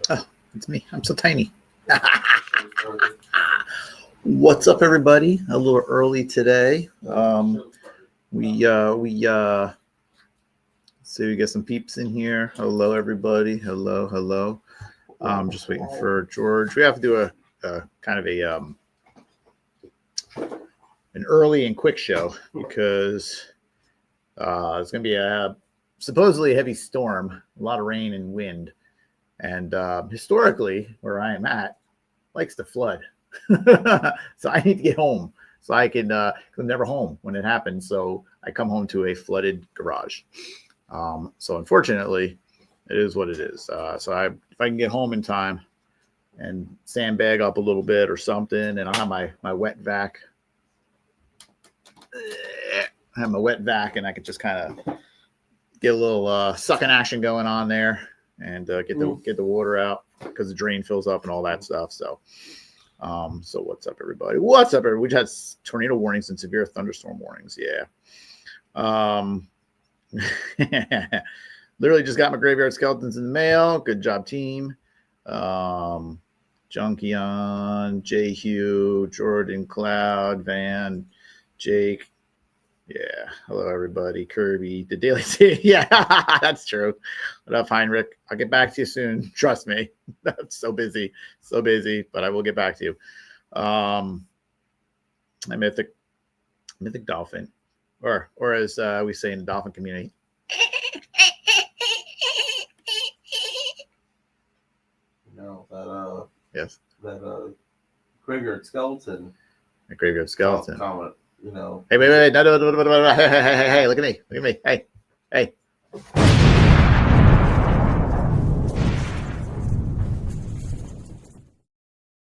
Oh, it's me. I'm so tiny. What's up, everybody? A little early today. We see we get some peeps in here. Hello, everybody. Hello. Just waiting for George. We have to do a kind of an early and quick show because it's going to be a supposedly heavy storm, a lot of rain and wind, and historically, where I am at, likes to flood. So I need to get home so I can. I'm never home when it happens, so I come home to a flooded garage. So unfortunately, it is what it is. If I can get home in time and sandbag up a little bit or something, and I'll have my wet vac. I have my wet vac, and I could just kind of get a little sucking action going on there, and get the water out because the drain fills up and all that stuff. So what's up, everybody? What's up, everybody? We just had tornado warnings and severe thunderstorm warnings. Yeah. Literally just got my graveyard skeletons in the mail. Good job, team. Junkion, J. Hugh, Jordan, Cloud, Van, Jake. Yeah. Hello, everybody. Kirby, the Daily City. Yeah, that's true. What up, Heinrich? I'll get back to you soon. Trust me. I'm so busy, but I will get back to you. A mythic dolphin, or as we say in the dolphin community. Yes. That graveyard skeleton. A graveyard skeleton. Comment. No. Hey, wait. No. Hey, look at me. Hey.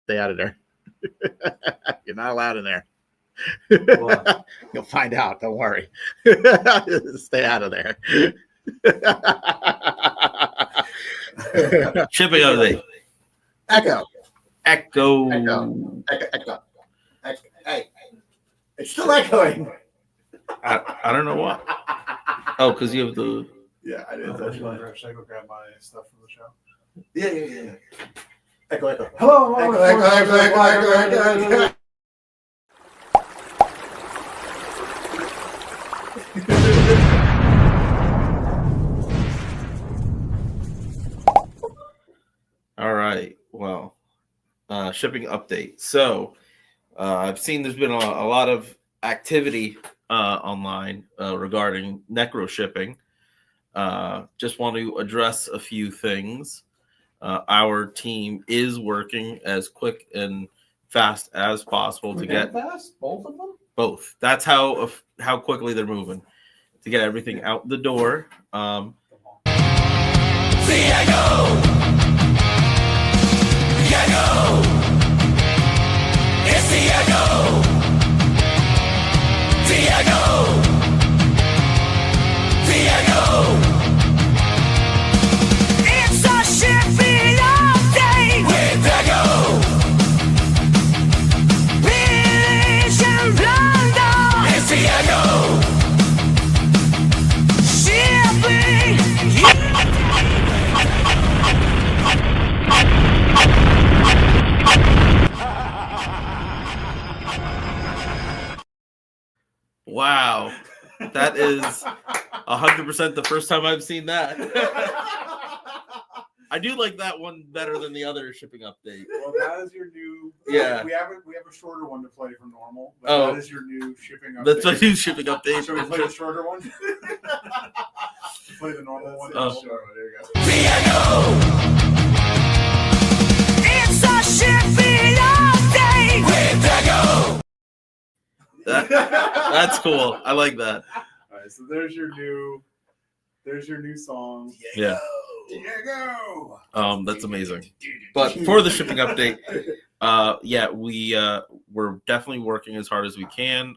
Stay out of there. You're not allowed in there. You'll find out. Don't worry. Stay out of there. Shipping update. Echo. Hey, It's still echoing. I don't know what. Oh, because you have the. Yeah, I did. Should I go grab my stuff from the show? Yeah. Echo. Hello. Echo. All right. Well, shipping update. So, I've seen there's been a lot of activity online regarding necro shipping. Just want to address a few things. Our team is working as quick and fast as possible to get fast. Both of them. Both. That's how quickly they're moving to get everything out the door. Diego. It's Diego. It's a shipping update with Diego. Village and London. It's Diego. Shipping. Wow. That is 100% the first time I've seen that. I do like that one better than the other shipping update. Well, that is your new. Yeah. We have a shorter one to play from normal. But Oh. That is your new shipping update. That's my new shipping update. Should we play the shorter one? Play the normal one. Oh. Sure, there you go. Diego. It's a shipping update with Diego. That's cool. I like that. All right, so there's your new song. Yeah. Diego. That's amazing. But for the shipping update, we're definitely working as hard as we can.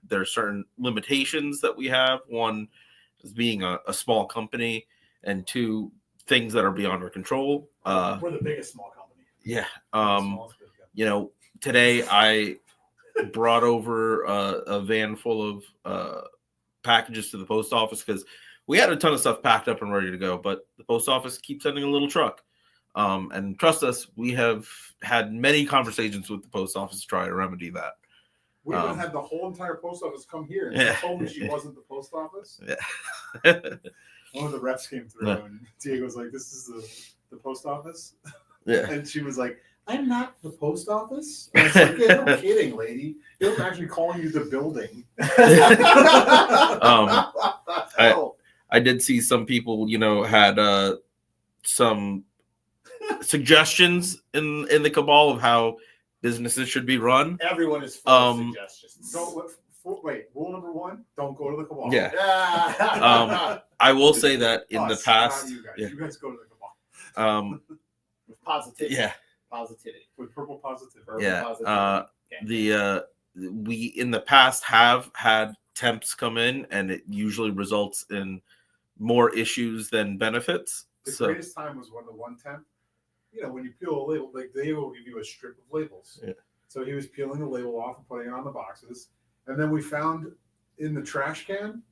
There are certain limitations that we have. One is being a small company, and two, things that are beyond our control. We're the biggest small company. Yeah. Today I brought over a van full of packages to the post office because we had a ton of stuff packed up and ready to go, but the post office keeps sending a little truck. And trust us, we have had many conversations with the post office to try to remedy that. We even had the whole entire post office come here and Yeah. she told me she wasn't the post office. Yeah. One of the reps came through Yeah. and Diego was like, "This is the post office." Yeah. And she was like, "I'm not the post office." And I was like, "Yeah, no kidding, lady. They're actually calling you the building." I did see some people, had some suggestions in the cabal of how businesses should be run. Everyone is full of suggestions. Wait, rule number 1, don't go to the cabal. Yeah. Yeah. I will say that in the Us, past, not you guys. yeah. You guys go to the cabal. With positivity. Yeah. Positivity. With purple positive. Yeah. Positivity. We in the past have had temps come in, and it usually results in more issues than benefits. The So greatest time was when the one temp, when you peel a label, like they will give you a strip of labels. Yeah. So he was peeling the label off and putting it on the boxes. And then we found in the trash can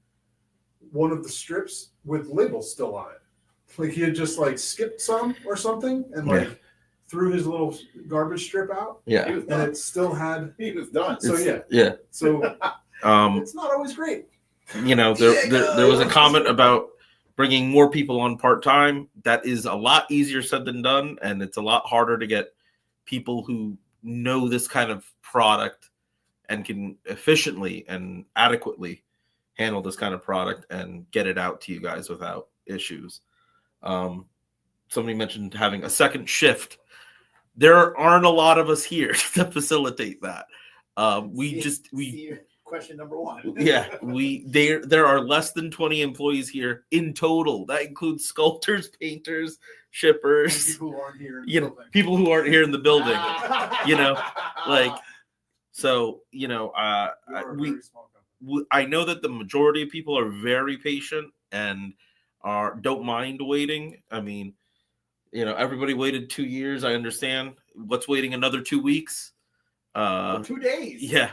one of the strips with labels still on it. Like he had just skipped some or something and threw his little garbage strip out. yeah. He was And done. it still had. He was done. So Yeah. So Um, it's not always great. there was a comment about bringing more people on part-time. That is a lot easier said than done, and it's a lot harder to get people who know this kind of product and can efficiently and adequately handle this kind of product and get it out to you guys without issues. Somebody mentioned having a second shift. There aren't a lot of us here to facilitate that. Question number 1. Yeah, there are less than 20 employees here in total. That includes sculptors, painters, shippers, People who aren't here. people who aren't here in the building. So I know that the majority of people are very patient and don't mind waiting. I mean, everybody waited 2 years. I understand. What's waiting another 2 weeks? 2 days. Yeah.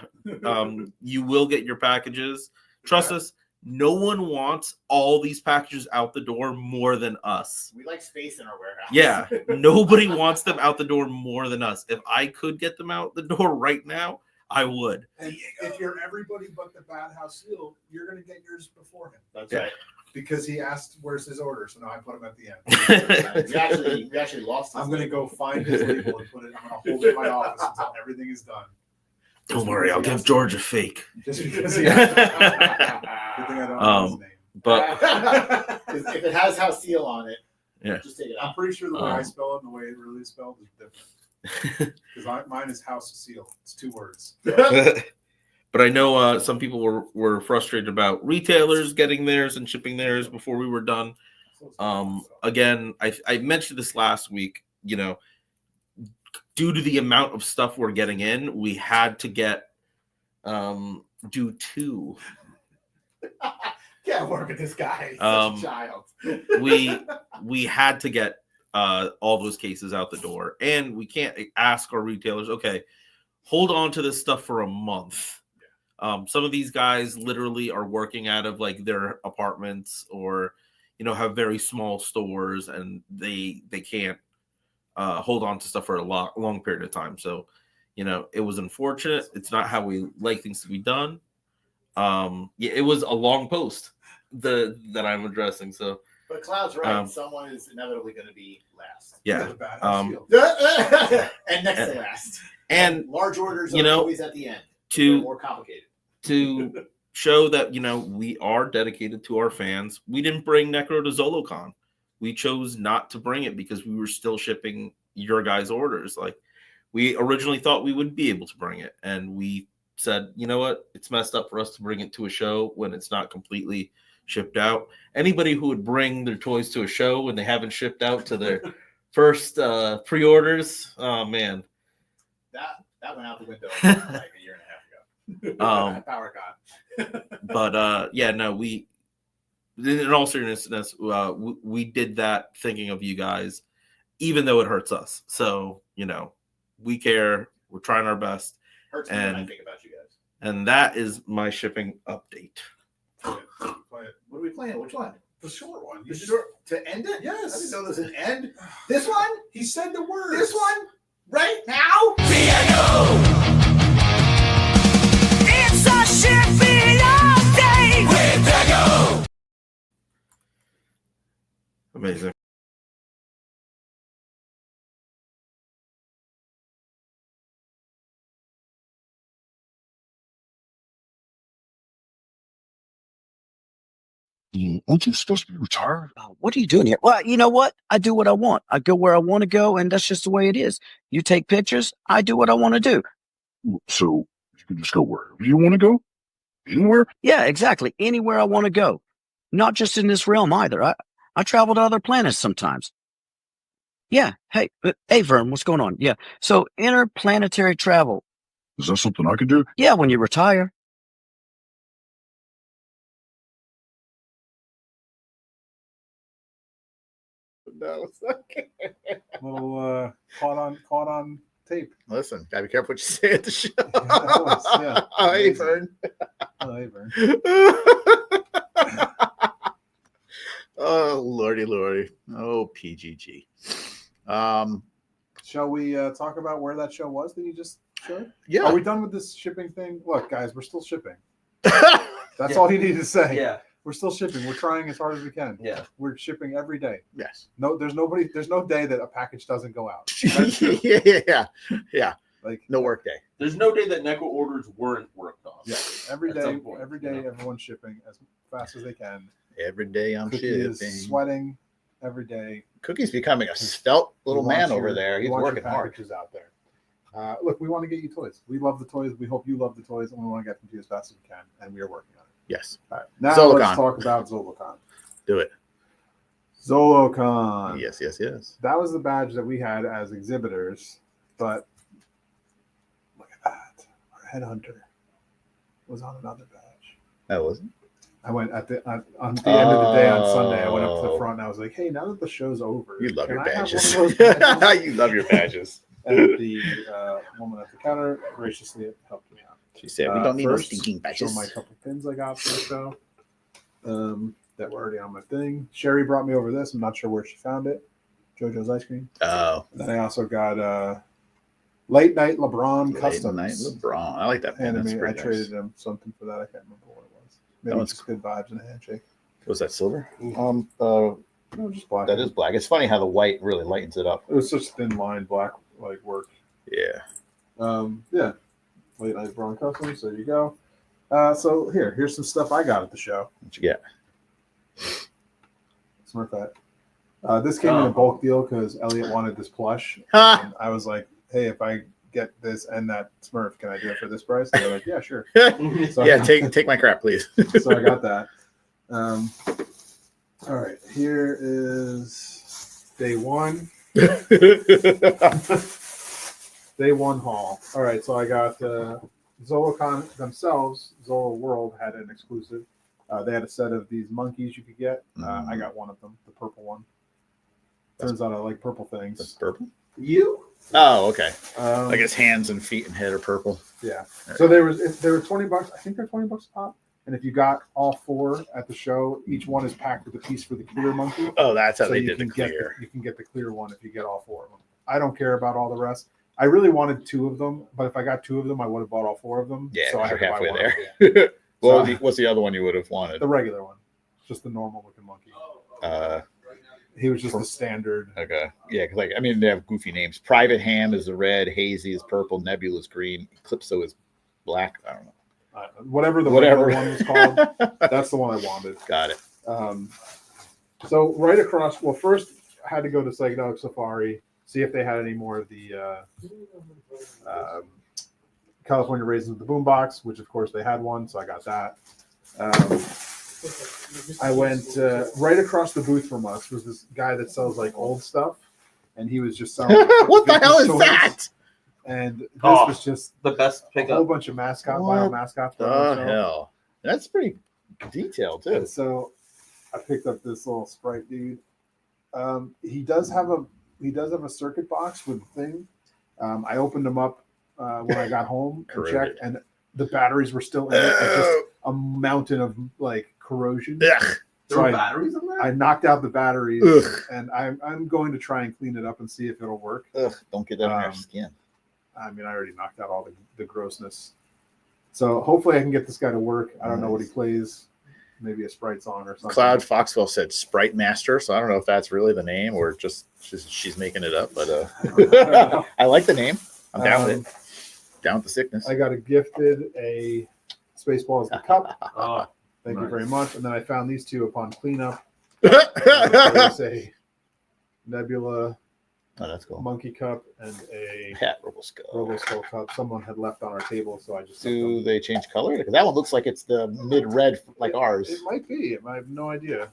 You will get your packages. Trust us, no one wants all these packages out the door more than us. We like space in our warehouse. Yeah. Nobody wants them out the door more than us. If I could get them out the door right now, I would. And if you're everybody but the Bad House Seal, you're going to get yours before him. That's right. Because he asked, "Where's his order?" So now I put him at the end. We actually lost. I'm going to go find his label and put it. I'm going to hold it in my office until everything is done. Don't worry, I'll give George a fake. Just because he asked. Good thing I don't know his name. But if it has House Seal on it, yeah, just take it I'm out. pretty sure the way I spell it and the way it really is spelled is different. Because mine is House Seal. It's 2 words. But I know some people were frustrated about retailers getting theirs and shipping theirs before we were done. Again, I mentioned this last week. Due to the amount of stuff we're getting in, we had to get do 2. Can't work with this guy. He's such a child. We had to get all those cases out the door, and we can't ask our retailers, okay, hold on to this stuff for a month. Some of these guys literally are working out of their apartments or have very small stores, and they can't hold on to stuff for a long period of time. So it was unfortunate. It's not how we like things to be done. It was a long post that I'm addressing. So, but Cloud's right. Someone is inevitably going to be last. Yeah. The Bad House Seal. And next to last. And large orders are always at the end. They're more complicated. To show that we are dedicated to our fans, we didn't bring Necro to Zolocon. We chose not to bring it because we were still shipping your guys' orders. We originally thought we would be able to bring it, and we said, you know what, it's messed up for us to bring it to a show when it's not completely shipped out. Anybody who would bring their toys to a show when they haven't shipped out to their first pre-orders, oh man, that went out the window like a year and a half ago. Power God. But we, in all seriousness, we did that thinking of you guys, even though it hurts us. So we care. We're trying our best. Hurts me when I think about you guys. And that is my shipping update. What are we playing? Which one? The short one. To end it? Yes. I didn't know there's an end. This one? He He said the words. This one right now. It's a shipping all day with Dago. Amazing. Aren't you supposed to be retired? What are you doing here? Well, you know what? I do what I want. I go where I want to go, and that's just the way it is. You take pictures, I do what I want to do. So you can just go wherever you want to go? Anywhere? Yeah, exactly. Anywhere I want to go. Not just in this realm either. I travel to other planets sometimes. Yeah. Hey, Vern, what's going on? Yeah. So interplanetary travel. Is that something I could do? Yeah, when you retire. No, it's okay. Little caught on tape. Listen, gotta be careful what you say at the show. Yeah. Oh, hey, Vern. Oh, hey, Vern. Oh, lordy. Oh, PGG. Shall we talk about where that show was that you just showed? Yeah. Are we done with this shipping thing? Look, guys, we're still shipping. That's all you need to say. Yeah. We're still shipping. We're trying as hard as we can. Yeah. We're shipping every day. Yes. No, there's no day that a package doesn't go out. That's true. Yeah. Like No work day. There's no day that Necro orders weren't worked on. Yeah. Every At day, some point, everyone's shipping as fast as they can. Every day I'm Cookie shipping. is sweating every day. Cookie's becoming a svelte little He wants man over your- there. he He's wants your working hard. packages out there. Look, we want to get you toys. We love the toys. We hope you love the toys, and we want to get them to you as fast as we can. And we are working on it. Yes. All right. Now Zolocon. let's talk about Zolocon. Do it. Zolocon. Yes. That was the badge that we had as exhibitors, but look at that. Our headhunter was on another badge. That wasn't. I went at the end of the day on Sunday. I went up to the Oh. front and I was like, "Hey, now that the show's over, You love can your I have badges. one of those badges?" You love your badges. And the woman at the counter graciously helped me out. She said, "We don't need no First, stinking show badges." my couple pins I got for the show that were already on my thing. Sherry brought me over this. I'm not sure where she found it. JoJo's ice cream. Oh, And then I also got Late Night LeBron Late Customs. Night LeBron. I like that pen. That's I pretty nice. traded him something for that. I can't remember what it was. Maybe one's just good vibes and a handshake. Was that silver? No, just black. That is black. It's funny how the white really lightens it up. It was such thin line black like work. Yeah. Yeah. Late Night LeBron Customs. There you go. So here's some stuff I got at the show. What you get? Smurfette. This came in a bulk deal because Elliot wanted this plush. Ha! And I was like, hey, if I get this and that Smurf, can I do it for this price? And they're like, yeah, sure. So Yeah, take my crap, please. so I got that. All right, here is day one. Day one haul. All right, so I got Zolocon themselves. Zolo World had an exclusive. They had a set of these monkeys you could get. I got one of them, the purple one. Turns out I like purple That's things. purple. You? Oh, okay. Um, Like his hands and feet and head are purple. Yeah. So they were $20. I think they're $20 a pop. And if you got all four at the show, each one is packed with a piece for the clear monkey. Oh, that's how So they you did the can get clear. you can get the clear one if you get all four of them. I don't care about all the rest. I really wanted two of them, but if I got two of them, I would have bought all four of them. Yeah, so I you're had to buy halfway one of there. them. Well, So- what's the other one you would have wanted? The regular one, just the normal looking monkey. He was just the standard. Okay. Yeah, because they have goofy names. Private Ham is the red, Hazy is purple, Nebula is green, Eclipso is black. I don't know. Whatever the Whatever. regular one was called, that's the one I wanted. Got it. So right across. Well, first I had to go to Psychedelic Safari, see if they had any more of the California Raisins with the Boombox, which of course they had one, so I got that. I went right across the booth from us was this guy that sells like old stuff, and he was just selling. What the vintage hell is toys. that? And this Oh, was just The best a whole pickup. bunch of vinyl What mascots. The on the show. hell? That's pretty detailed too. And so I picked up this little Sprite dude. He does have a circuit box with a thing. I opened them up when I got home and Corroded. checked, and the batteries were still in it. Like just a mountain of like corrosion. Ugh. There were batteries in there? I knocked out the batteries, Ugh. and I'm going to try and clean it up and see if it'll work. Ugh, don't get that on your Um, skin. I mean, I already knocked out all the grossness. So hopefully I can get this guy to work. I don't know what he plays. Maybe a Sprite song or something. Cloud Foxwell said Sprite Master, so I don't know if that's really the name or just she's making it up. But I like the name. I'm down with it. Down with the sickness. I got gifted a Spaceballs the cup. Oh, Thank you nice. very much. And then I found these two upon cleanup. There's a Nebula Oh, that's cool. monkey cup and a Pat Roboskull. Roboskull cup. Someone had left on our table, so I just took Do them. they change color? Because that one looks like it's the mid-red like ours. It might be. I have no idea.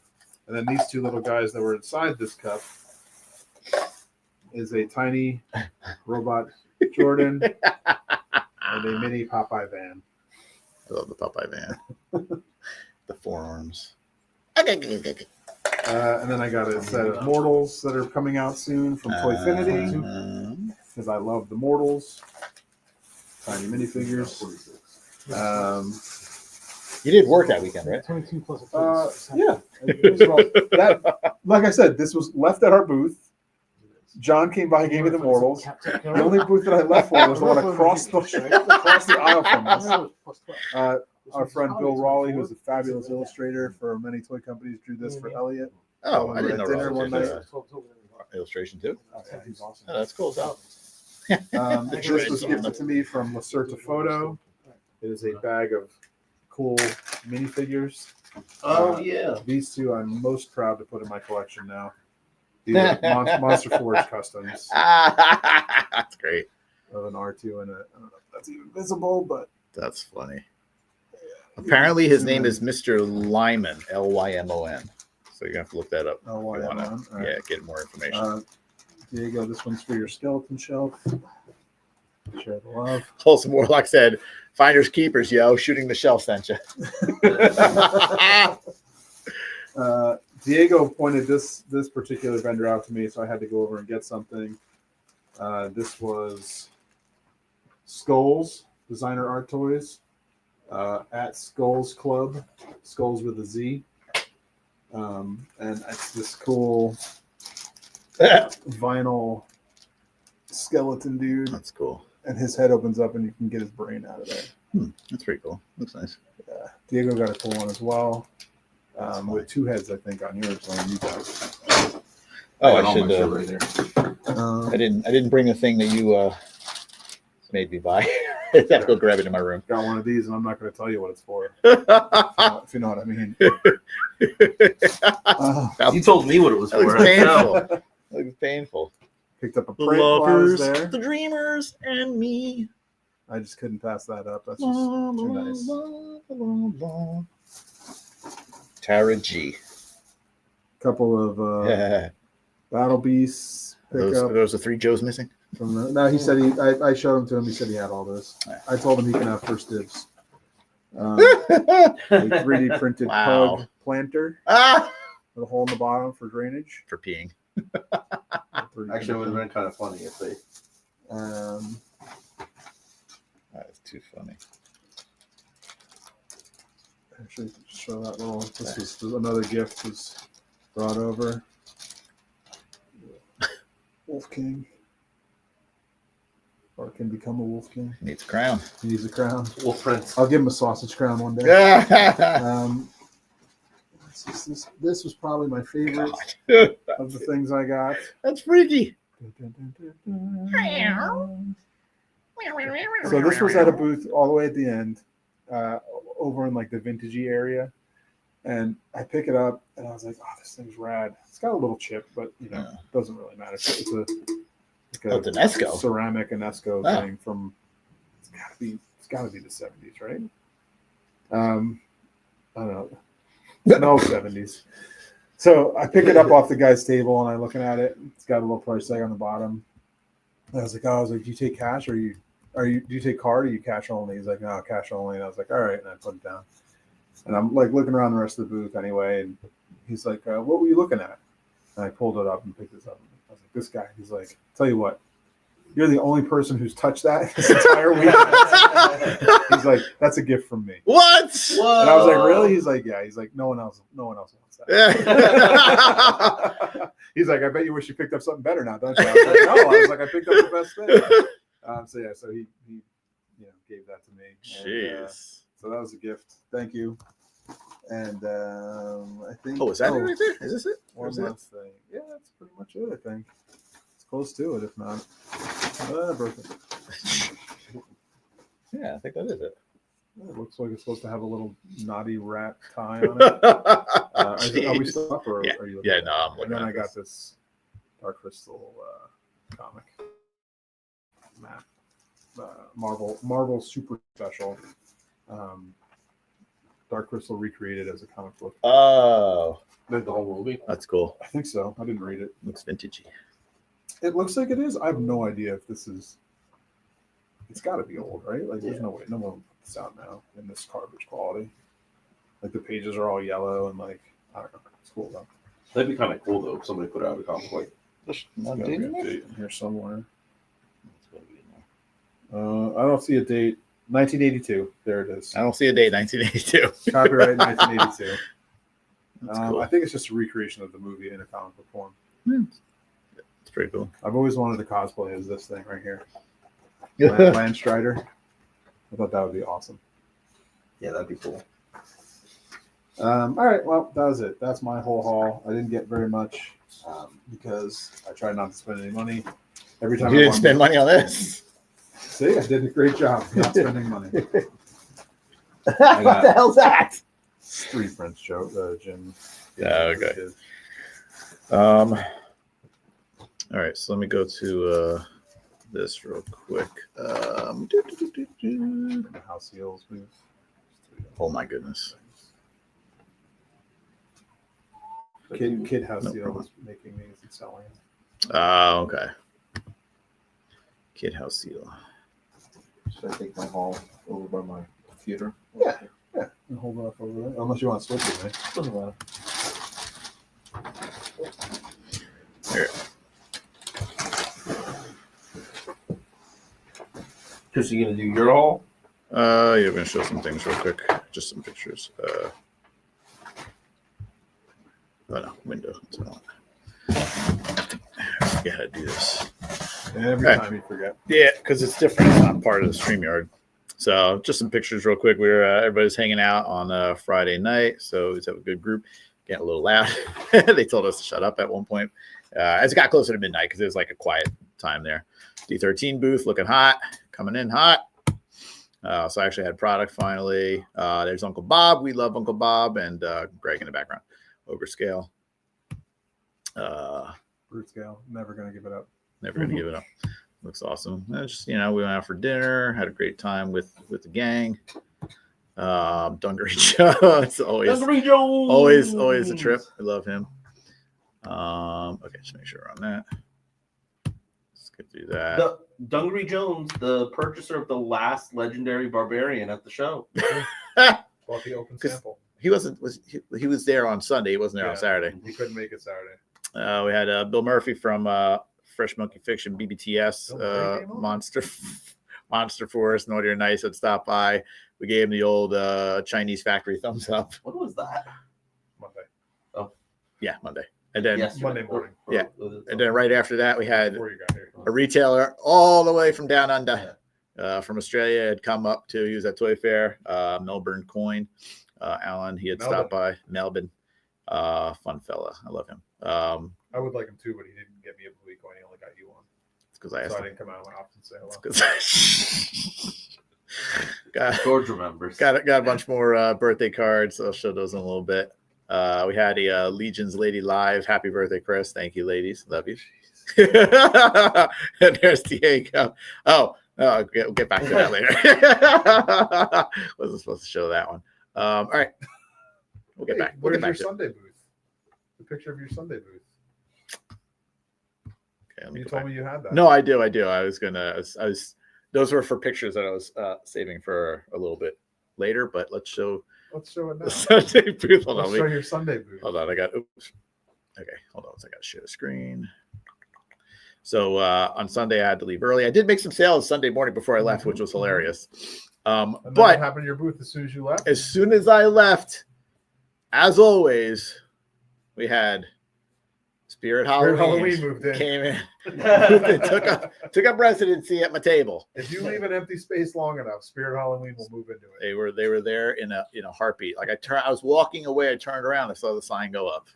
And then these two little guys that were inside this cup is a tiny robot Jordan and a mini Popeye van. I love the Popeye van. The forearms. And then I got a set of Mortals that are coming out soon from Toyfinity because I love the Mortals. Tiny minifigures. You did work that weekend, right? 22 plus Yeah. Like I said, this was left at our booth. John came by and gave me the Mortals. The only booth that I left for was the one across the aisle from us. Our friend Bill Raleigh, who's a fabulous illustrator for many toy companies, drew this for Elliot. Oh, I didn't know Dinner Ross one did night. illustration too. He's awesome. Oh, that's cool. So, This was gifted to me from Lacerta Photo. It is a bag of cool minifigures. Oh, yeah. These two I'm most proud to put in my collection now. These are Monster Forge customs that's great. of an R2 and a, I don't know if that's even visible, but That's funny. Apparently, his name is Mr. Lyman, Lymon. So you're gonna have to look that up. oh, why if you am I wanna, on? All right. Yeah, get more information. Diego, this one's for your skeleton shelf. Share the love. Wholesome Warlock said, "Finders keepers, yo, shooting the shelf sent you." Diego pointed this particular vendor out to me, so I had to go over and get something. This was Skulls Designer Art Toys at Skulls Club, Skulls with a Z, and it's this cool vinyl skeleton dude, That's cool. and his head opens up and you can get his brain out of there. That's pretty cool. Looks nice. Diego got a cool one as well, with two heads, I think, on yours. On you guys. Oh, got I all my should. shit right there. I didn't bring the thing that you made me buy. I have to go grab it in my room. Got one of these, and I'm not going to tell you what it's for. If you know what I mean. You told me what it was That looks for. painful. That looks painful. Picked up a The print lovers, while I was there. the dreamers, and me. I just couldn't pass that up. That's just too nice. Tara G. Couple of Battle Beasts Those, pickup. those are 3 Joes missing. From the, no, he said I showed him to him. He said he had all those. I told him he can have first dibs. A 3D printed Wow. pug planter Ah! with a hole in the bottom for drainage. For peeing. Actually, it would have been kind of funny if they. That is too funny. Actually, show that little. This was another gift was brought over. Wolf King. Or can become a Wolf King. Needs a crown. He needs a crown. Wolf Prince. I'll give him a sausage crown one day. God. This was probably my favorite of the things I got. That's freaky. So this was at a booth all the way at the end, over in like the vintagey area, and I pick it up and I was like, "Oh, this thing's rad." It's got a little chip, but you know, it doesn't really matter. It's a Oh, it's an Esco. ceramic Enesco Oh. thing from. It's gotta be the 70s, right? I don't know. No 70s. So I pick it up off the guy's table and I'm looking at it. It's got a little price tag on the bottom. And I was like, do you take cash or do you take card or you cash only? He's like, no, cash only. And I was like, all right. And I put it down. And I'm like looking around the rest of the booth anyway. And he's like, what were you looking at? And I pulled it up and picked this up. I was like, this guy. He's like, tell you what, You're the only person who's touched that this entire week. He's like, that's a gift from me. What? Whoa. And I was like, really? He's like, yeah. He's like, no one else wants that. He's like, I bet you wish you picked up something better now, don't you? I was like, no. I was like, I picked up the best thing. So yeah, so he gave that to me. Jeez. And, so that was a gift. Thank you. And I think. Oh, is that it right there? Is this it? One Is it? last thing. Yeah, that's pretty much it. I think it's close to it, if not. Birthday. Yeah, I think that is it. It looks like it's supposed to have a little naughty rat tie on it. Are we still up, or Yeah. are you looking Yeah, at no, it? I'm And looking then at I got this Dark Crystal comic map, Marvel Super Special. Dark Crystal recreated as a comic book. Oh, The whole movie. that's cool. I think so. I didn't read it. Looks vintagey. It looks like it is. I have no idea if this is. It's got to be old, right? Like, there's no way. No one will put this out now in this garbage quality. Like, the pages are all yellow and like, I don't know. It's cool though. That'd be kind of cool though if somebody put out a comic like. There's gotta be a date in here somewhere. I don't see a date. 1982. There it is. I don't see a date. 1982. Copyright 1982. That's cool. I think it's just a recreation of the movie in a comic book form. It's pretty cool. I've always wanted to cosplay as this thing right here. Land Strider. I thought that would be awesome. Yeah, that'd be cool. All right, well, that was it. That's my whole haul. I didn't get very much because I tried not to spend any money. Every time You I didn't wanted spend to- money on this. See, I did a great job not spending money. What the hell's that? Street French joke, Jim. Okay. All right, so let me go to this real quick. The House Heels booth. Oh my goodness. Kid House No Heels problem. is making these and selling them. Okay. Kid House Seal. Should I take my haul over by my computer? Yeah. And hold it up over there. Unless you want to switch it, man. Doesn't matter. Here. Chris, you gonna do your haul? You're gonna show some things real quick. Just some pictures. Oh no, window. That's what I want. I forget how to do this. And every Okay. time you forget. Yeah, because it's different. It's not part of the StreamYard. So just some pictures real quick. We were everybody's hanging out on Friday night, so we have a good group. Getting a little loud. They told us to shut up at one point as it got closer to midnight because it was like a quiet time there. D13 booth looking hot, coming in hot. So I actually had product finally. There's Uncle Bob. We love Uncle Bob and Greg in the background. Overscale. Brute scale. Never going to give it up. Never gonna give it up. Looks awesome. Just we went out for dinner, had a great time with the gang. Dungaree Joe, it's always a trip. I love him. Okay, just make sure we're on that. Let's get through that. The Dungaree Jones, the purchaser of the last legendary barbarian at the show. Bought the open 'Cause- sample. He was there on Sunday. He wasn't there on Yeah. Saturday. He couldn't make it Saturday. We had Bill Murphy from Fresh Monkey Fiction BBTS Bill Murray came on? Monster Force. Naughty or Nice had stopped by. We gave him the old Chinese factory thumbs up. What was that? Monday. Yeah, Monday. And then Yesterday. Monday morning. Yeah. And then right after that, we had Before you got here. a retailer all the way from down under, from Australia, had come up to. He was at Toy Fair, Melbourne Coin. Alan, he had stopped by. Melbourne, fun fella. I love him. I would like him too, but he didn't get me a blue coin. He only got you one. It's because I asked So I him. didn't come out and often say hello. George remembers. got a bunch more birthday cards. I'll show those in a little bit. We had a Legion's Lady Live. Happy birthday, Chris. Thank you, ladies. Love you. And there's Diego. We'll get back to that later. Wasn't supposed to show that one. All right. We'll get back. We'll Where's get your back to it. Sunday booth? The picture of your Sunday booth. Okay, let me You go told back. me you had that. No, I do. I was those were for pictures that I was saving for a little bit later, but let's show Let's show it the now. Sunday booth. Hold Let's on. show your Sunday booth. Hold on. I got, oops. Okay. Hold on. I got to share the screen. So on Sunday, I had to leave early. I did make some sales Sunday morning before I left, which was hilarious. And then what But happened to your booth as soon as you left? as soon as I left, as always, we had Spirit Halloween moved in. came in, moved in, took up residency at my table. If you leave an empty space long enough, Spirit Halloween will move into it. They were there in a heartbeat. Like I was walking away, I turned around, I saw the sign go up.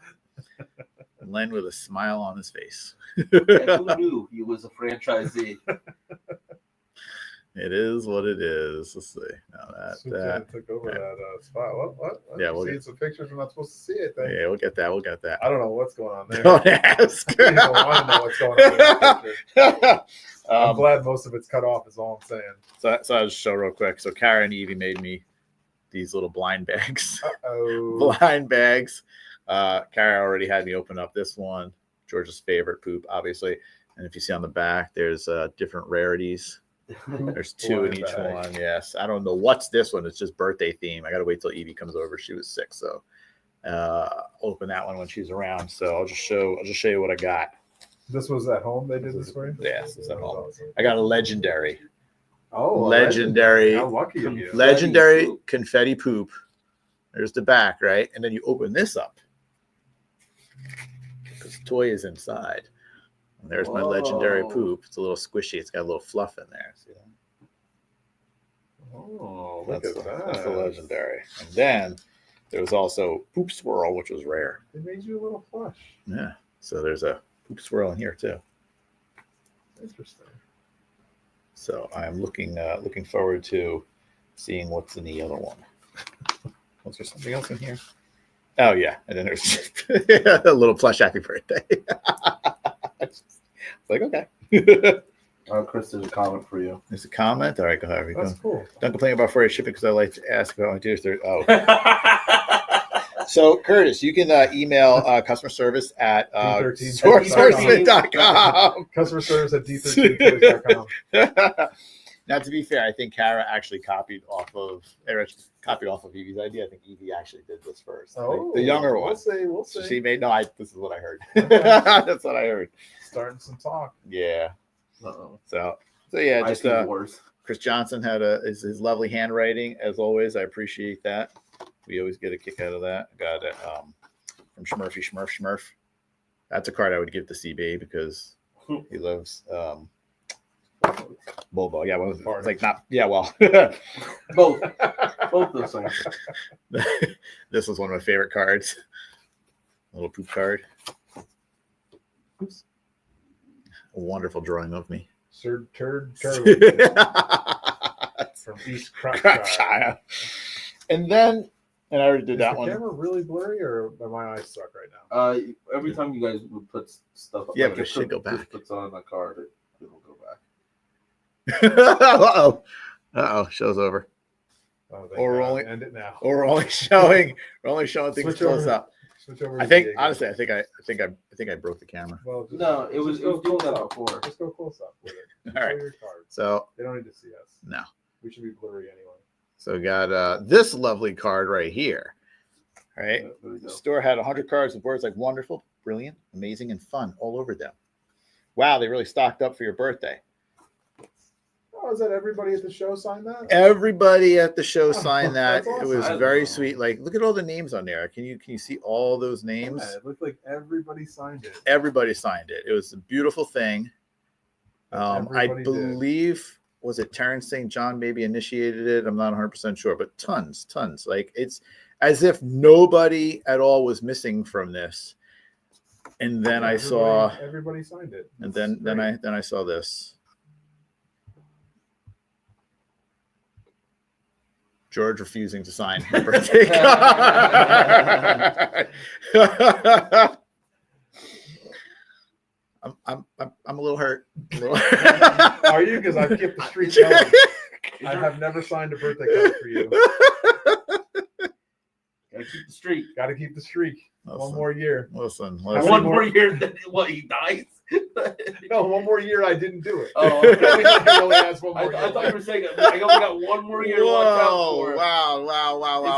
And Len with a smile on his face. Yeah, who knew he was a franchisee? It is what it is. Let's see. Now that took over that spot. What? Yeah, we'll we'll see some pictures. We're not supposed to see it. Then. yeah, we'll get that. I don't know what's going on there. Don't ask. I don't want to know what's going on. In that picture. I'm glad most of it's cut off. Is all I'm saying. So I'll just show real quick. So Kara and Evie made me these little blind bags. Uh-oh. Blind bags. Kara already had me open up this one. George's favorite poop, obviously. And if you see on the back, there's different rarities. There's 2 in each Blind bag. one. Yes. I don't know what's this one. It's just birthday theme. I got to wait till Evie comes over. She was sick. So open that one when she's around. So I'll just show you what I got. This was at home. They did this for you. Yes, it's at home. I got a legendary. Oh, legendary. How lucky of you. Legendary poop. confetti poop. There's the back, right? And then you open this up. Because the toy is inside. And there's my legendary Whoa. poop. It's a little squishy. It's got a little fluff in there. See that? Oh, look That's at that's the that. legendary. And then there was also Poop Swirl, which was rare. They made you a little plush. Yeah. So there's a Poop Swirl in here too. Interesting. So I'm looking forward to seeing what's in the other one. Was there something else in here? Oh yeah, and then there's a little plush happy birthday. It's like okay. Chris, there's a comment for you. There's a comment. All right, go ahead. That's cool. Don't complain about freight shipping because I like to ask about my dues. Oh, so Curtis, you can email customer service at D13 sourcehorseman.com. Customer service at d13toys.com. Now, to be fair, I think Kara actually copied off of Evie's idea. I think Evie actually did this first. Oh, the younger one. We'll see. She made this is what I heard. Okay. That's what I heard. Starting some talk. Yeah. Uh-oh. So yeah, I just see wars. Chris Johnson had his lovely handwriting as always. I appreciate that. We always get a kick out of that. Got it from Schmurfy Schmurf. That's a card I would give to CB because he loves Bulldog. Yeah, well, it's like not. Yeah, well, Both those things. this was one of my favorite cards. A little poop card. Oops. A wonderful drawing of me. Sir Turd Turd from East Crapshire. And then, I already did that the one. camera really blurry, or are my eyes suck right now? Every time you guys would put stuff up, Yeah, like but it should go back. Chris puts on a card, it'll go back. Uh-oh. Show's over. Oh, thank Or God. only- End it now. We're only showing things Switch close over. up. Switch over. I to think Diego. honestly, I think I broke the camera. Well, just, No, it was just go doing close that up. before. Just go close up with it. All right. Show your cards. So They don't need to see us. no. We should be blurry anyway. So we got this lovely card right here. All right. There we The go. store had 100 cards with words like wonderful, brilliant, amazing, and fun all over them. Wow, they really stocked up for your birthday. Oh, is that everybody at the show signed that? Everybody at the show signed that. That's It was awesome. very sweet. Like, look at all the names on there. Can you see all those names? Yeah, it looked like everybody signed it. Everybody signed it. It was a beautiful thing. I Everybody did. believe was it Terrence St. John maybe initiated it. I'm not 100% sure, but tons. Like it's as if nobody at all was missing from this. And then I saw, everybody signed it. and That's then great. I saw this. George refusing to sign my birthday card. I'm a little hurt. Are you? Because I've kept the streak going. I have never signed a birthday card for you. Gotta keep the streak. Got to keep the streak. One Listen. more year. Listen. How many One more- more year, then what? He dies. No, one more year. I didn't do it. Oh, He only has one I more year. thought you were saying I only got one more year to watch out Whoa, for. wow. Is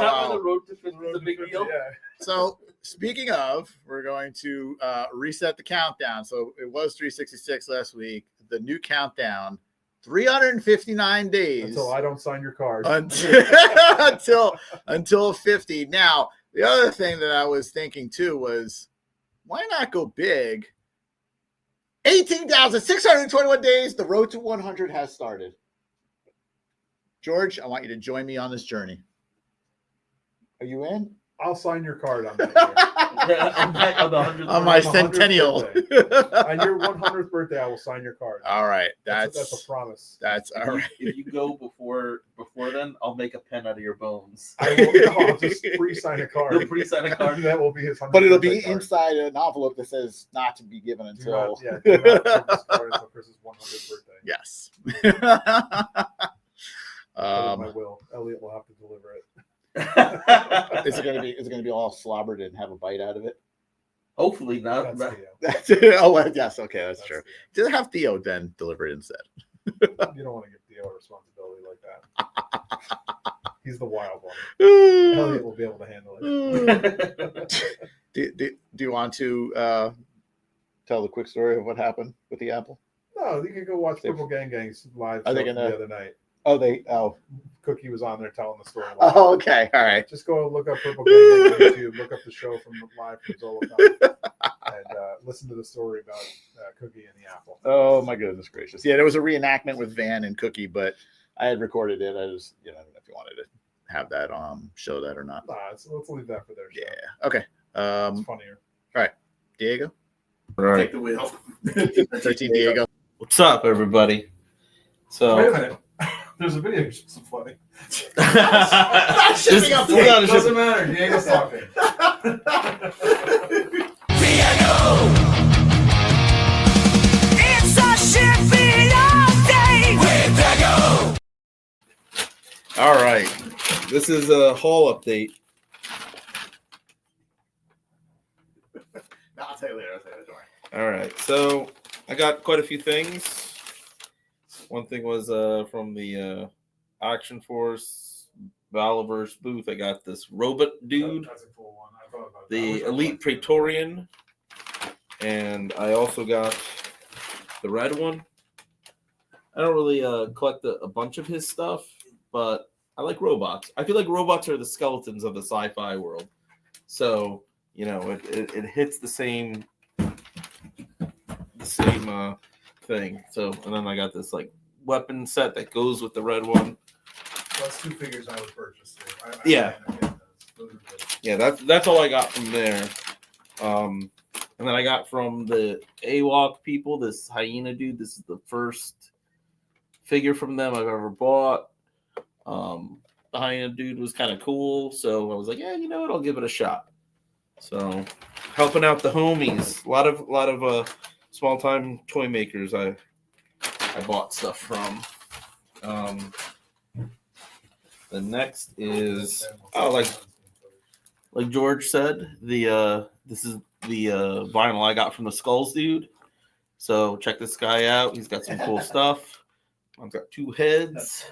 that why the road to 50 is a big deal? Yeah. So speaking of, we're going to reset the countdown. So it was 366 last week. The new countdown, 359 days Until I don't sign your card. until 50. Now, the other thing that I was thinking too was, why not go big? 18,621 days. The road to 100 has started. George, I want you to join me on this journey. Are you in? I'll sign your card on that. On my centennial. On your 100th birthday, I will sign your card. All right. That's a promise. That's all right. If you go before then, I'll make a pen out of your bones. I'll just pre-sign a card. You'll pre-sign a card. That will be his 100th But it'll be birthday card. inside an envelope that says not to be given Do until. not give this card until Chris's 100th birthday. Yes. Put it in my will. Elliot will have to deliver it. Is it gonna be all slobbered and have a bite out of it? Hopefully not. That's Theo. That's oh well, yes, okay, that's true. Theo. Just have Theo then deliver it instead. You don't want to give Theo a responsibility like that. He's the wild one. Elliot will be able to handle it. do you want to tell the quick story of what happened with the apple? No, you can go watch Purple Gang Gang's live Are show they from gonna- the other night. Oh, Cookie was on there telling the story. oh, okay, all right. Just go look up Purple Gang Gang on YouTube, look up the show from live from Zolocon, and listen to the story about Cookie and the apple. Oh my goodness gracious! Yeah, there was a reenactment with Van and Cookie, but I had recorded it. I just, I don't know if you wanted to have that show that or not. Nah, let's leave that for their show. Yeah. Okay. It's funnier. Diego. All right. Take the wheel. 13 Diego. What's up, everybody? So Wait a minute. There's a video just funny. Shipping up. Doesn't matter. Diego's talking. It's a shipping day with Dago. All right. This is a haul update. No, I'll tell you later. Don't worry. All right. So I got quite a few things. One thing was from the Action Force Valiverse booth. I got this robot dude, That's a cool one. I thought about that. the I wish I Elite liked it. Praetorian, and I also got the red one. I don't really collect a bunch of his stuff, but I like robots. I feel like robots are the skeletons of the sci-fi world. So, it hits the same thing. So, and then I got this like weapon set that goes with the red one. That's two figures I would purchase too. Yeah. Those are good. Yeah, that's all I got from there. And then I got from the AWOC people this hyena dude. This is the first figure from them I've ever bought. The hyena dude was kind of cool, so I was like, yeah, you know what? I'll give it a shot. So, helping out the homies. A lot of small time toy makers I bought stuff from. The next is like George said, this is the vinyl I got from the Skulls dude. So check this guy out. He's got some cool stuff. I've got two heads.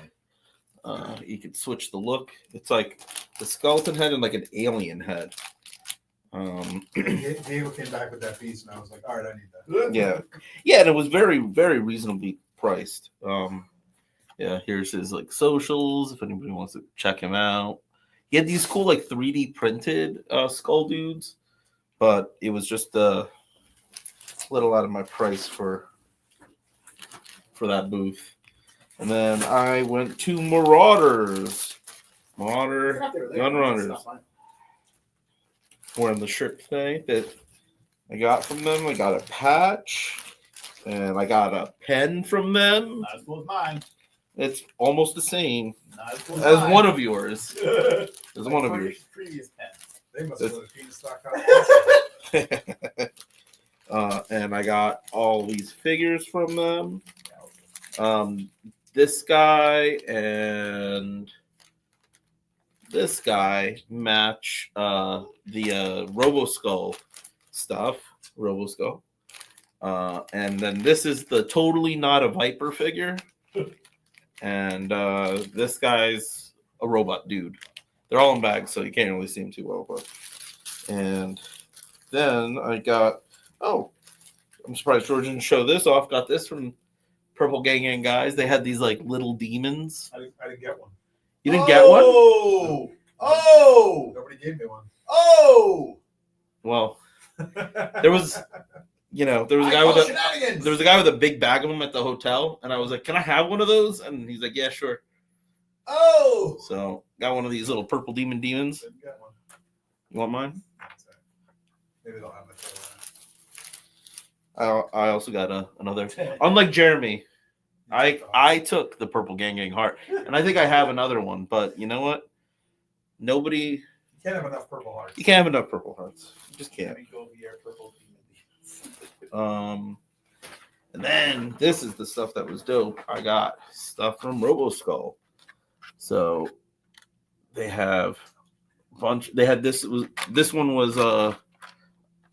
You can switch the look. It's like the skeleton head and like an alien head. Diego came back with that piece, and I was like, all right, I need that. Yeah, and it was very, very reasonably priced. Yeah, here's his like socials if anybody wants to check him out. He had these cool like 3D printed skull dudes, but it was just a little out of my price for that booth. And then I went to Marauders. Gun Runners. Wearing the shirt today that I got from them. I got a patch and I got a pen from them. Not as cool as mine. It's almost the same Not as cool as mine. one of yours. As one of yours. Previous pen. They must have been penis.com. And I got all these figures from them. This guy and this guy match the RoboSkull stuff. RoboSkull. And then this is the totally not a Viper figure. And this guy's a robot dude. They're all in bags, so you can't really see them too well. But And then I got, I'm surprised George didn't show this off. Got this from Purple Gang guys. They had these like little demons. I didn't get one. You didn't get one? Oh! Nobody gave me one. Oh! Well, there was a guy with a big bag of them at the hotel, and I was like, "Can I have one of those?" And he's like, "Yeah, sure." Oh! So got one of these little purple demons. Didn't get one. You want mine? Maybe they'll have it. I also got another. Unlike Jeremy, I took the Purple Gang heart, and I think I have another one. But you know what? Nobody. You can't have enough purple hearts. You can't have enough purple hearts. You just can't. And then this is the stuff that was dope. I got stuff from RoboSkull. So they have a bunch. They had this one was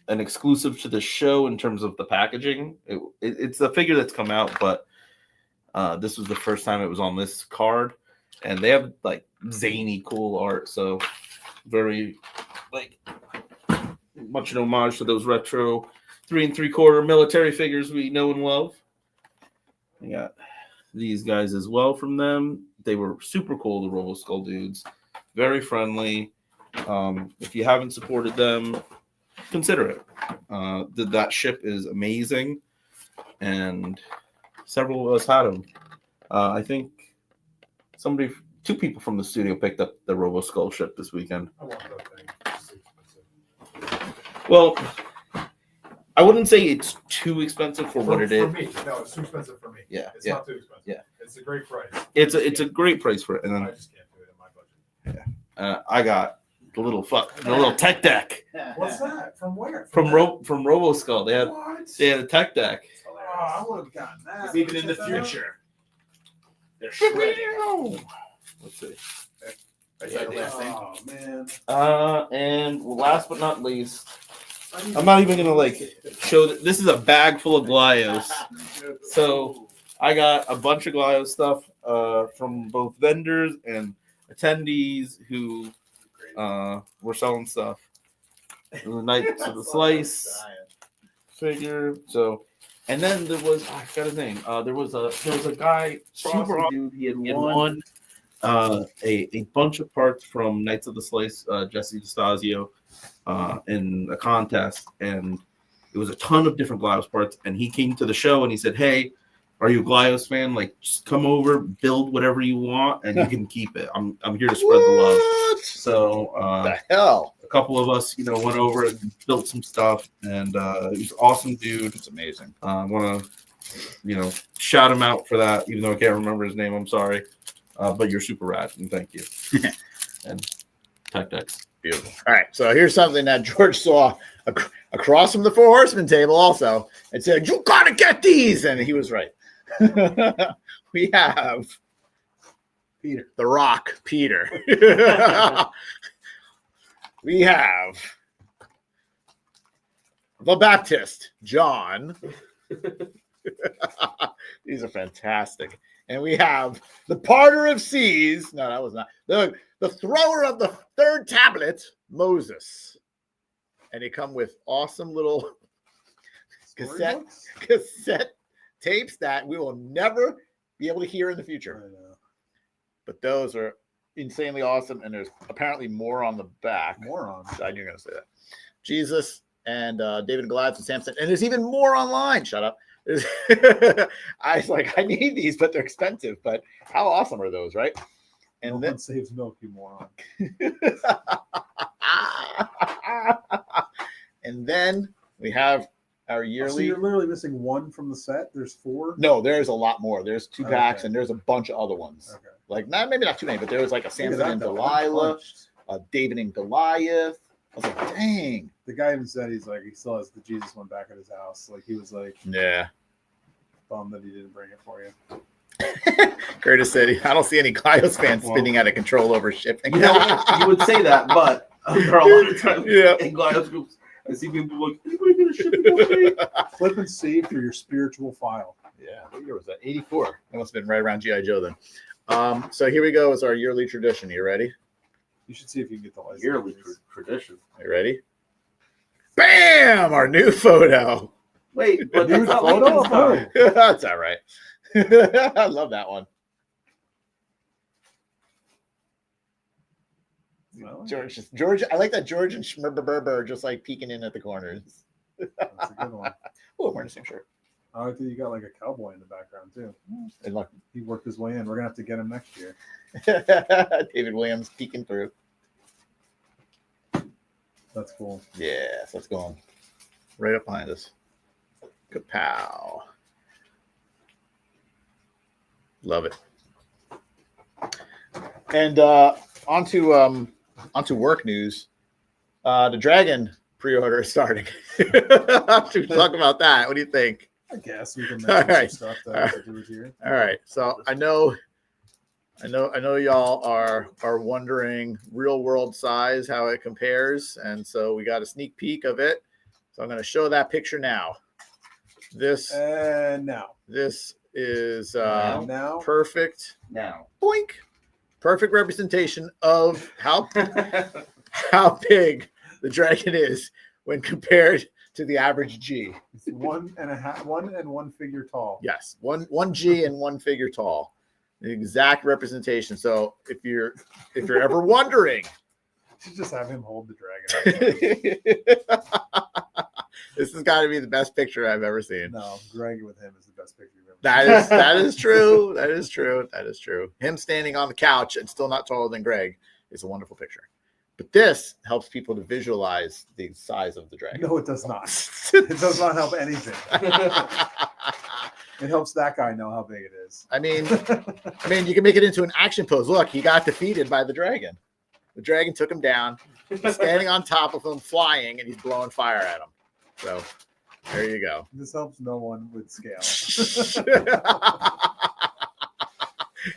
an exclusive to the show in terms of the packaging. It's a figure that's come out, but this was the first time it was on this card, and they have like zany, cool art. So very like much an homage to those retro 3 3/4 military figures we know and love. We got these guys as well from them. They were super cool, the RoboSkull dudes. Very friendly. If you haven't supported them, consider it. That ship is amazing, and several of us had them. I think two people from the studio picked up the RoboSkull ship this weekend. I want that thing. It's expensive. Well, I wouldn't say it's too expensive for what it is. For me, no, it's too expensive for me. Yeah, It's yeah, not too expensive. yeah. It's a great price. It's a great price for it. And I then just can't do it in my budget. I got the little tech deck What's that? From where? from RoboSkull. What? They had a tech deck. Oh, I would have gotten that. Even in the Check that out. future, they're shredding. Let's see. Oh man. And last but not least, I'm not even gonna show that this is a bag full of Glyos. So I got a bunch of Glyo stuff from both vendors and attendees who were selling stuff. The Knights of the Slice figure. So, and then there was I forgot his name. There was a guy, super dude. He had won a bunch of parts from Knights of the Slice, Jesse DeStasio, in a contest, and it was a ton of different Glyos parts. And he came to the show and he said, "Hey, are you a Glyos fan? Just come over, build whatever you want, and you can keep it. I'm here to spread the love." So The hell? a couple of us, went over and built some stuff, and he was an awesome dude. It's amazing. I want to, shout him out for that, even though I can't remember his name. I'm sorry, but you're super rad, and thank you. And Tech Decks. Beautiful. All right, so here's something that George saw across from the Four Horsemen table also. It said, "You gotta get these," and he was right. We have Peter. The Rock, Peter. We have the Baptist, John. These are fantastic. And we have the Parter of Seas. No, that was not. The thrower of the third tablet, Moses. And they come with awesome little cassette tapes that we will never be able to hear in the future. But those are insanely awesome, and there's apparently more on the back. More on. I knew you were going to say that. Jesus and David and Goliath and Samson, and there's even more online. Shut up. I was like, I need these, but they're expensive. But how awesome are those, right? And No then one saves milk, you moron. and then we have our So yearly. you're literally missing one from the set. There's 4. No, there's a lot more. There's 2 packs, Okay. and there's a bunch of other ones. Okay. Like maybe not too many, but there was like a Look at Samson that, and though. Delilah, Punched. David and Goliath. I was like, dang. The guy even said he still has the Jesus one back at his house. Like he was Yeah. bummed that he didn't bring it for you. Curtis said, I don't see any Glyos fans spinning out of control over shipping. You would say that, but there are a lot of times Yeah. in Glyos groups, I see people like, "Anybody gonna ship it okay?" Flip and save for your spiritual file. Yeah. What year was that? 84. That must have been right around G.I. Joe then. So here we go. It's our yearly tradition. You ready? You should see if you can get the license. Yearly tradition. You ready? Bam! Our new photo. Wait, but Nude that's not photo Lincoln's of time. who? That's all right. I love that one. Well, George. I like that George and Schmerber are just like peeking in at the corners. that's a good one. Oh, I'm wearing the same shirt. I like that you got like a cowboy in the background too. And look, He worked his way in. We're gonna have to get him next year. David Williams peeking through. That's cool. Yeah, so it's going right up behind us. Kapow. Love it. And onto work news. The Dragon pre-order is starting. Should we talk about that? What do you think? I guess we can All mention right. some stuff that All has to do with here. All right. So I know y'all are wondering real world size, how it compares. And so we got a sneak peek of it. So I'm going to show that picture now. This Now. is Now. perfect. Now. Boink. Perfect representation of how big the Dragon is when compared to the average G. It's 1.5 figure tall. Yes, one G and one figure tall. The exact representation. So if you're ever wondering, You should just have him hold the dragon. this has got to be the best picture I've ever seen. No, Greg with him is the best picture you've ever That is true. That is true. Him standing on the couch and still not taller than Greg is a wonderful picture. But this helps people to visualize the size of the dragon. No, it does not. It does not help anything. It helps that guy know how big it is. I mean, you can make it into an action pose. Look, he got defeated by the dragon. The dragon took him down. He's standing on top of him, flying, and he's blowing fire at him. So there you go. This helps no one with scale.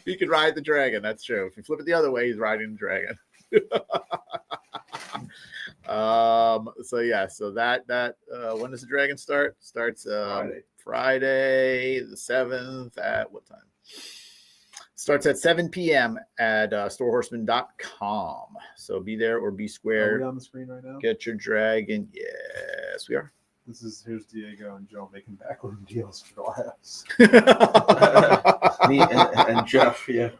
He could ride the dragon. That's true. If you flip it the other way, he's riding the dragon. So that when does the dragon start? Starts Friday the 7th at what time? Starts at 7 p.m. at storehorseman.com. So be there or be Are square. we on the screen right now? Get your dragon. Yes, we are. Here's Diego and Joe making backroom deals for Glass. Me and Jeff, yeah.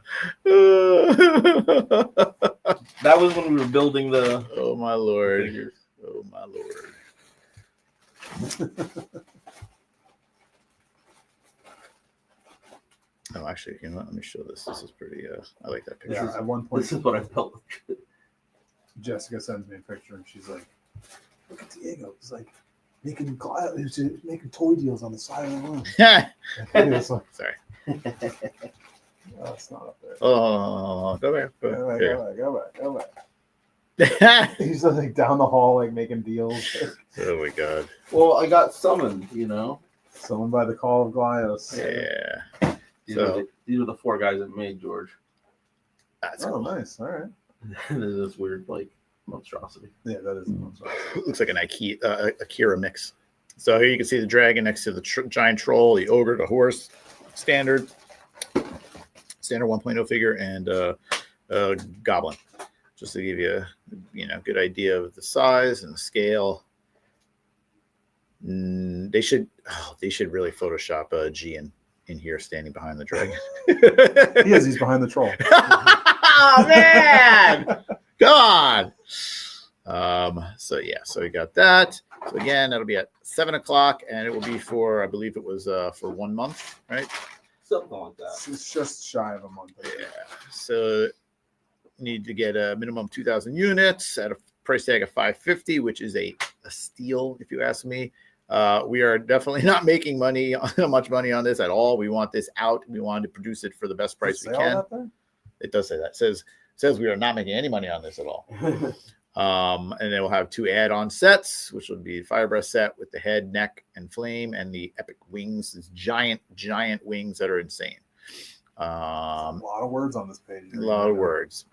That was when we were building the Oh my lord. figures. Oh my lord. Oh, actually, you know what? Let me show this. This is pretty. I like that picture. Yeah, at one point, This is what I felt like. Jessica sends me a picture and she's like, "Look at Diego. He's like making toy deals on the side of the room." And it's like, Sorry. oh, it's not up there. Oh, go back. Go back. He's like down the hall, like making deals. Oh my god. Well, I got summoned, you know. Someone by the call of Glios. Yeah. These, So- are these are the four guys that made George. That's Oh, cool. nice. All right. This weird, like, monstrosity. Yeah, that is. Looks like an Akira mix. So here you can see the dragon next to the giant troll, the ogre, the horse, standard 1.0 figure, and goblin. Just to give you a good idea of the size and the scale. They should really Photoshop G in here standing behind the dragon. He is. He's behind the troll. Oh man, come on. So we got that. So again, that'll be at 7:00, and it will be for, I believe it was for 1 month, right? Something like that. It's just shy of a month. Yeah. So need to get a minimum 2,000 units at a price tag of $550, which is a steal, if you ask me. We are definitely not making much money on this at all. We want this out. We want to produce it for the best price we can. It does say that. It says we are not making any money on this at all. And then we'll have 2 add-on sets, which will be the Fire Breath set with the head, neck, and flame, and the epic wings. These giant wings that are insane. A lot of words on this page. A lot of words.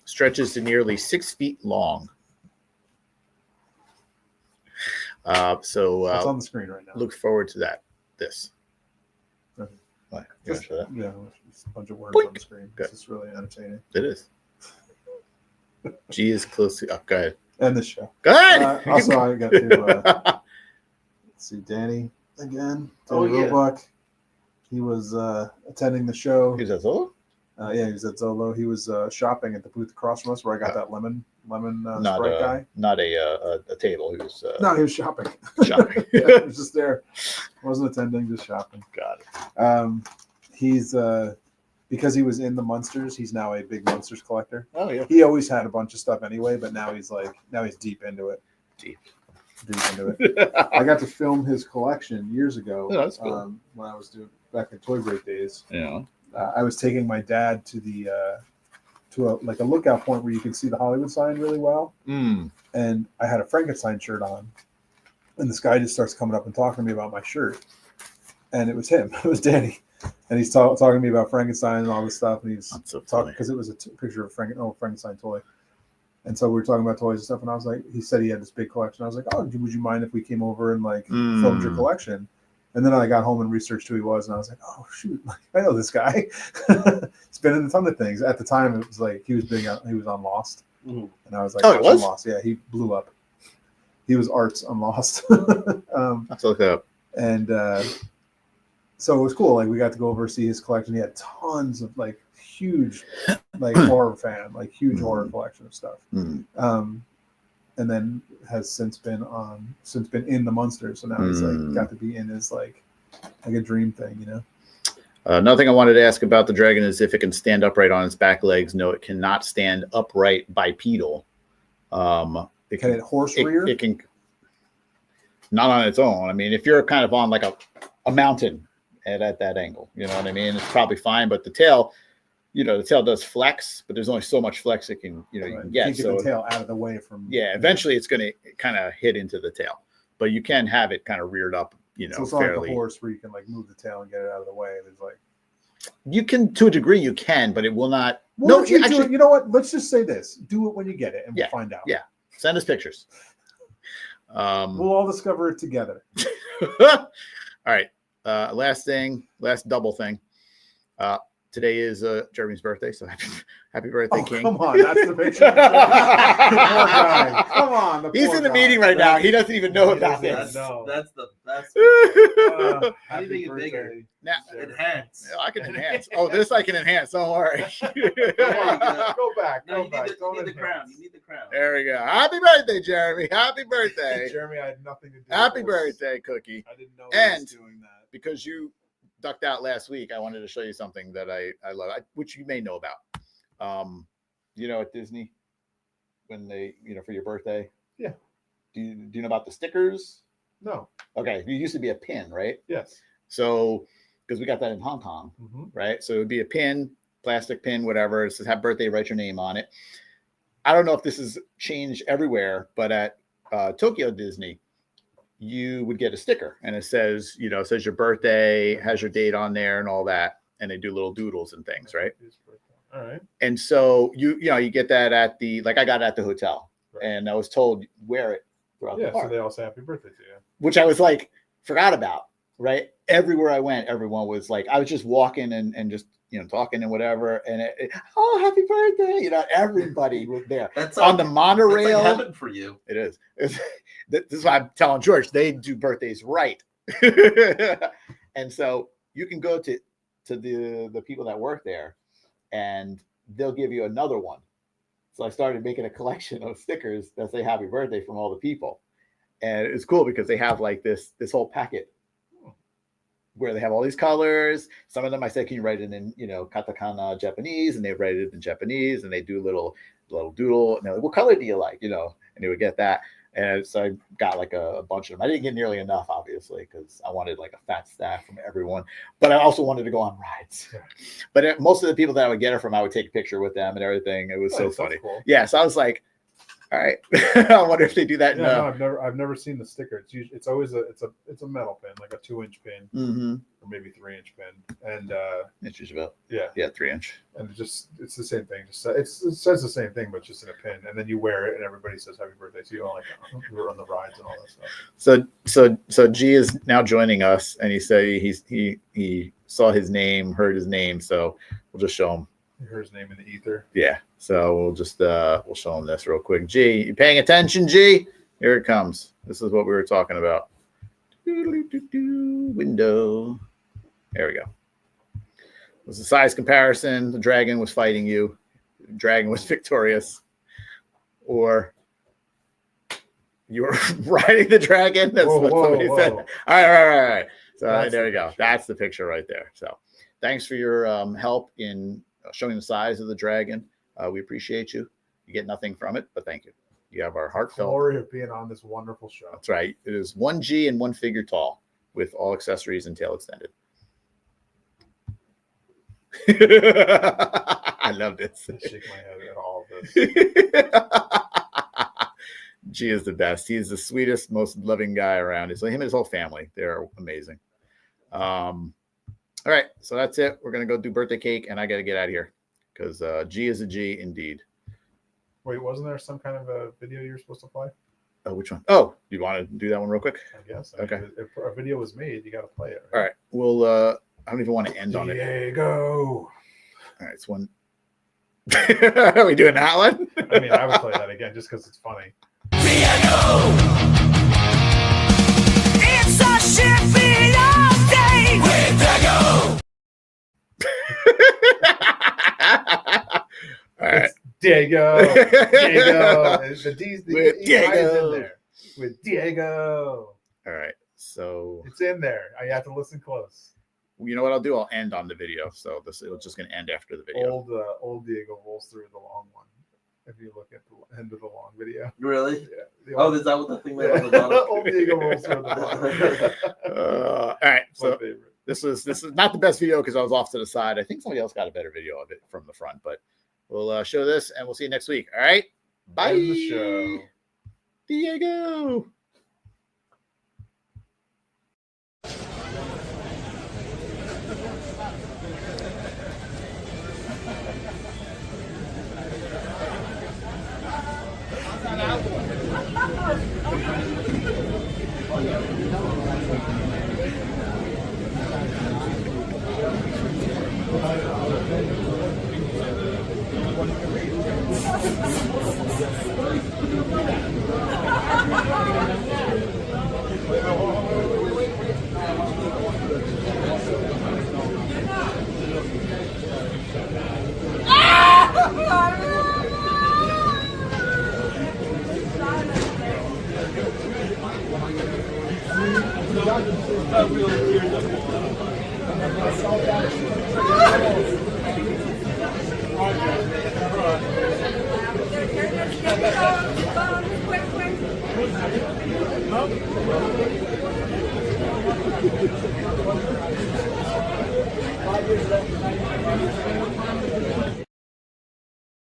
Stretches to nearly 6 feet long. It's on the screen right now. Look forward to that. This. Okay. What? You want to show that? Yeah, just a bunch of words Boink. on the screen. Good. It's just really entertaining. It is. G is close to. Oh, go ahead. And the show. Go ahead. Also, I got to let's see Danny again. Oh, Danny yeah. Roebuck. He was attending the show. Is that Zolo? Yeah, he was at Zolo. He was shopping at the booth across from us where I got that lemon Not Sprite guy. not a table. He was No, he was shopping. shopping. Yeah, he was just there. Wasn't attending, just shopping. Got it. He's because he was in the Munsters, he's now a big Munsters collector. Oh yeah. He always had a bunch of stuff anyway, but now he's deep into it. Deep Into it. I got to film his collection years ago. Oh, that's cool. When I was doing back in Toy Break days. Yeah. I was taking my dad to the to a lookout point where you can see the Hollywood sign really well. Mm. And I had a Frankenstein shirt on, and this guy just starts coming up and talking to me about my shirt, and it was him. It was Danny, and he's talking to me about Frankenstein and all this stuff, and he's That's so talking funny. because it was a picture of Frankenstein toy. And so we were talking about toys and stuff, and I was like, he said he had this big collection. I was like, oh, would you mind if we came over and filmed your collection? And then I got home and researched who he was, and I was like, oh shoot, I know this guy. He's been in a ton of things. At the time, it was like he was on Lost, and I was like, Oh, it was? Lost. Yeah, he blew up. He was Arts on Lost. Let's look it up. And so it was cool. Like we got to go over and see his collection. He had tons of huge horror fan, huge horror collection of stuff. Mm. And then has since been in the Munsters. So now he's got to be in his like a dream thing, you know. Another thing I wanted to ask about the dragon is if it can stand upright on its back legs. No, it cannot stand upright bipedal. Can it horse rear? It can not on its own. I mean, if you're kind of on like a mountain at that angle, you know what I mean? It's probably fine, but the tail, the tail does flex, but there's only so much flex it can, you can get. Keep the tail out of the way from. Yeah, eventually it's going to kind of hit into the tail, but you can have it kind of reared up, So it's not like a horse where you can move the tail and get it out of the way. There's you can, to a degree, you can, but it will not. Well, no, actually, you know what? Let's just say this: do it when you get it, and we'll find out. Yeah, send us pictures. We'll all discover it together. All right. Last double thing. Today is Jeremy's birthday, so happy birthday, King. Come on, that's the picture. Poor guy. Come on, he's in the meeting right now. He doesn't even know about this. That's the best. Anything bigger. Now, Enhance. I can enhance. Oh, this I can enhance. Don't worry. Go back. No, you need the crown. You need the crown. There we go. Happy birthday, Jeremy. Happy birthday. Jeremy, I had nothing to do. Happy birthday, Cookie. I didn't know And he was doing that. Because you ducked out last week, I wanted to show you something that I love, which you may know about. At Disney, when they, for your birthday. Yeah. Do you know about the stickers? No. Okay. It used to be a pin, right? Yes. So, because we got that in Hong Kong, right? So it would be a pin, plastic pin, whatever. It says "Happy Birthday," write your name on it. I don't know if this has changed everywhere, but at Tokyo Disney, you would get a sticker and it says, it says your birthday, has your date on there and all that. And they do little doodles and things, right? All right. And so you get that at I got it at the hotel, right. And I was told wear it throughout the park. So they all say happy birthday to you. Which I was forgot about, right? Everywhere I went, everyone was I was just walking and just, talking and whatever. And oh, happy birthday. Everybody was there. That's on the monorail. That's heaven for you. It is. This is why I'm telling George, they do birthdays right. And so you can go to the people that work there and they'll give you another one. So I started making a collection of stickers that say happy birthday from all the people. And it's cool because they have this whole packet where they have all these colors. Some of them I said, can you write it in, katakana Japanese? And they write it in Japanese and they do a little doodle. And they're like, what color do you like? And they would get that. And so I got a bunch of them. I didn't get nearly enough, obviously, because I wanted a fat stack from everyone. But I also wanted to go on rides. Yeah. But most of the people that I would get it from, I would take a picture with them and everything. It was so funny. Cool. Yeah, so I was like, all right. I wonder if they do that. Yeah, no, I've never seen the sticker. It's always it's a metal pin, like a 2-inch pin, or maybe 3-inch pin, and inches about 3-inch. And it's the same thing. It says the same thing, but just in a pin, and then you wear it, and everybody says happy birthday to you, we're on the rides and all that stuff. So G is now joining us, and he said he saw his name, heard his name, so we'll just show him You heard his name in the ether. Yeah. So we'll just we'll show them this real quick. G, you paying attention, G? Here it comes. This is what we were talking about. Window. There we go. It was a size comparison. The dragon was fighting you. The dragon was victorious. Or you were riding the dragon. That's what somebody said. All right. So there we go. That's the picture right there. So thanks for your help in showing the size of the dragon. We appreciate you. You get nothing from it, but thank you. You have our heartfelt glory of being on this wonderful show. That's right. It is 1G and 1 figure tall with all accessories and tail extended. I love this. I shake my head at all of this. G is the best. He is the sweetest, most loving guy around. It's like him and his whole family. They're amazing. All right. So that's it. We're going to go do birthday cake, and I got to get out of here because G is a G indeed. Wait, wasn't there some kind of a video you were supposed to play? Oh, which one? Oh, you want to do that one real quick? I guess. Okay. If a video was made, you got to play it. Right? All right. We'll, I don't even want to end on it. Diego. All right. It's one. Are we doing that one? I mean, I would play that again just because it's funny. Diego! It's a shipping update with Diego! All right. Diego. The D's the With Diego. Diego. Is in there. With Diego. All right. So It's in there. I have to listen close. you know what I'll do? I'll end on the video. So this it's just gonna end after the video. Old Diego rolls through the long one. If you look at the end of the long video. Really? Yeah. The Oh, old, is that what the thing yeah. that on the bottom? Old Diego rolls through the long. All right. It's my So favorite. this is not the best video because I was off to the side. I think somebody else got a better video of it from the front, but we'll show this and we'll see you next week. All right. Bye. End the show. Diego. Quick.